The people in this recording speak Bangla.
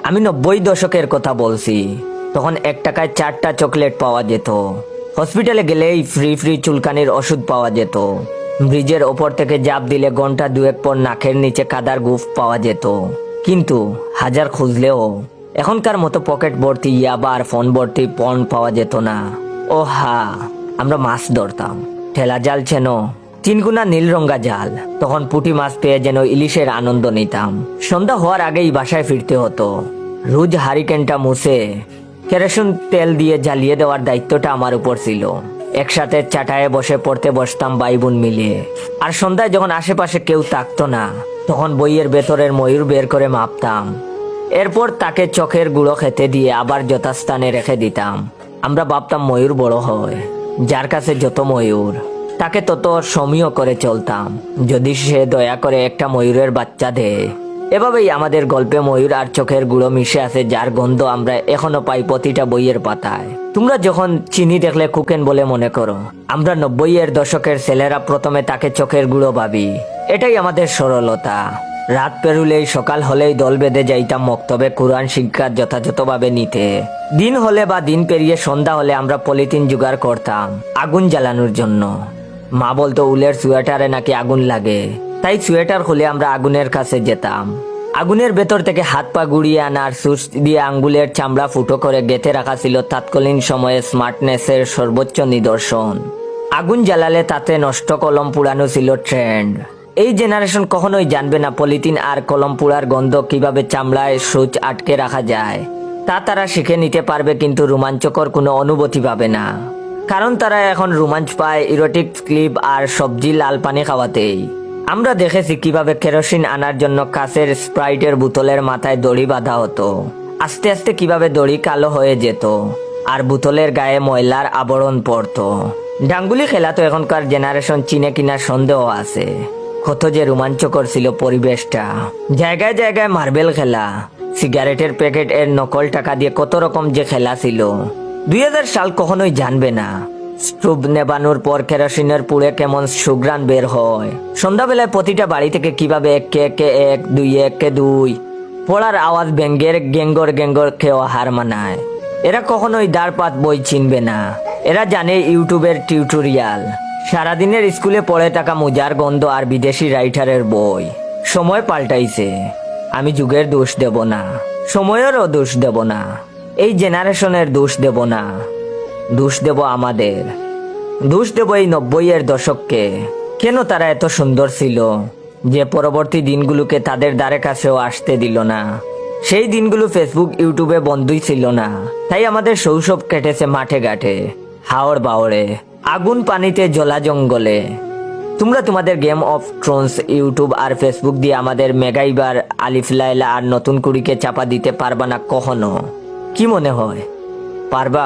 আমি 90 দশকের কথা বলছি। তখন 1 টাকায় 4টা চকলেট পাওয়া যেত। হসপিটালে গেলেই ফ্রি ফ্রি চুলকানির ওষুধ পাওয়া যেত। ব্রিজের ওপর থেকে জাপ দিলে ঘন্টা 2-1 পর নাকের নিচে কাদার গুফ পাওয়া যেত। কিন্তু হাজার খুঁজলেও এখনকার মতো পকেট ভর্তি ইয়াবা আর ফোন ভর্তি পণ পাওয়া যেত না। ও হা, আমরা মাছ ধরতাম। ঠেলা জাল চেন, 3 গুণা নীলরঙ্গা জাল। তখন পুঁটি মাছ পেয়ে যেন ইলিশের আনন্দ নিতাম। সন্ধ্যা হওয়ার আগেই বাসায় ফিরতে হতো। রোজ হারিকেনটা মুছে কেরোসিন তেল দিয়ে জ্বালিয়ে দেওয়ার দায়িত্বটা আমার উপর ছিল। একসাথে চাটায়ে বসে পড়তে বসতাম ভাই বোন মিলিয়ে। আর সন্ধ্যায় যখন আশেপাশে কেউ থাকতো না, তখন বইয়ের ভেতরের ময়ূর বের করে মাপতাম। এরপর তাকে চোখের গুঁড়ো খেতে দিয়ে আবার যথাস্থানে রেখে দিতাম। আমরা ভাবতাম ময়ূর বড় হয়, যার কাছে যত ময়ূর তাকে তত সমীহ করে চলতাম, যদি সে দয়া করে একটা ময়ূরের বাচ্চা দেয়। এভাবেই আমাদের গল্পে ময়ূর আর চোখের গুঁড়ো মিশে আছে, যার গন্ধ আমরা এখনো পাই প্রতিটা বইয়ের পাতায়। তোমরা যখন চিনি দেখলে কুকেন বলে মনে করো, আমরা 90-এর দশকের ছেলেরা প্রথমে তাকে চোখের গুঁড়ো ভাবি। এটাই আমাদের সরলতা। রাত পেরুলেই সকাল হলেই দল বেঁধে যাইতাম মক্তবে কোরআন শিক্ষা যথাযথভাবে নিতে। দিন হলে বা দিন পেরিয়ে সন্ধ্যা হলে আমরা পলিথিন জোগাড় করতাম আগুন জ্বালানোর জন্য। মা বলতো উলের সোয়েটারে নাকি আগুন লাগে, তাই সোয়েটার খুলে আমরা আগুনের কাছে যেতাম। আগুনের ভেতর থেকে হাত পা গুড়িয়ে আনার সুচ দিয়ে আঙ্গুলের চামড়া ফুটো করে গেঁথে রাখা ছিল তৎকালীন সময়ে স্মার্টনেসের সর্বোচ্চ নিদর্শন। আগুন জ্বালালে তাতে নষ্ট কলম পুড়ানো ছিল ট্রেন্ড। এই জেনারেশন কখনোই জানবে না পলিথিন আর কলম পুড়ার গন্ধ কিভাবে চামড়ায় সুচ আটকে রাখা যায়। তা তারা শিখে নিতে পারবে, কিন্তু রোমাঞ্চকর কোনো অনুভূতি পাবে না। কারণ তারা এখন রোমাঞ্চ পায় ইরোটিক ক্লিপ আর সবজি লাল পানি খাওয়াতেই। আমরা দেখেছি কিভাবে কেরোসিন আনার জন্য কাঁচের স্প্রাইটের বোতলের মাথায় দড়ি বাঁধা হতো। আস্তে আস্তে কিভাবে দড়ি কালো হয়ে যেত আর বোতলের গায়ে ময়লার আবরণ পড়তো। ডাঙ্গুলি খেলা তো এখনকার জেনারেশন চিনে কিনা সন্দেহ আছে। কত যে রোমাঞ্চকর ছিল পরিবেশটা। জায়গায় জায়গায় মার্বেল খেলা, সিগারেটের প্যাকেট এর নকল টাকা দিয়ে কত রকম যে খেলা ছিল। 2000 সাল কখনোই জানবে না স্টোভ নেবানোর পর কেরোসিনের পুড়ে কেমন সুঘ্রাণ বের হয়। সন্ধ্যাবেলায় প্রতিটা বাড়ি থেকে কিভাবে একে একে 1, 2, 1, 2 পড়ার আওয়াজ ব্যাঙ্গের গেঙ্গর গেঙ্গর খেয়ে হার মানায়। এরা কখনোই দাঁড়পাত বই চিনবে না। এরা জানে ইউটিউবের টিউটোরিয়াল, সারাদিনের স্কুলে পড়ে থাকা মোজার গন্ধ আর বিদেশি রাইটারের বই। সময় পাল্টাইছে, আমি যুগের দোষ দেব না, সময়েরও দোষ দেব না, এই জেনারেশনের দোষ দেব না। দোষ দেব আমাদের, দোষ দেব এই 90-এর দশককে। কেন তারা এত সুন্দর ছিল যে পরবর্তী দিনগুলোকে তাদের দ্বারে কাছেও আসতে দিল না। সেই দিনগুলো ফেসবুক ইউটিউবে বন্ধই ছিল না। তাই আমাদের শৈশব কেটেছে মাঠে ঘাটে, হাওড় বাওড়ে, আগুন পানিতে, জলা জঙ্গলে। তোমরা তোমাদের গেম অফ থ্রোনস ইউটিউব আর ফেসবুক দিয়ে আমাদের মেগাইবার, আলিফ লায়লা আর নতুন কুড়িকে চাপা দিতে পারবা না কখনো। কি মনে হয়, পারবা?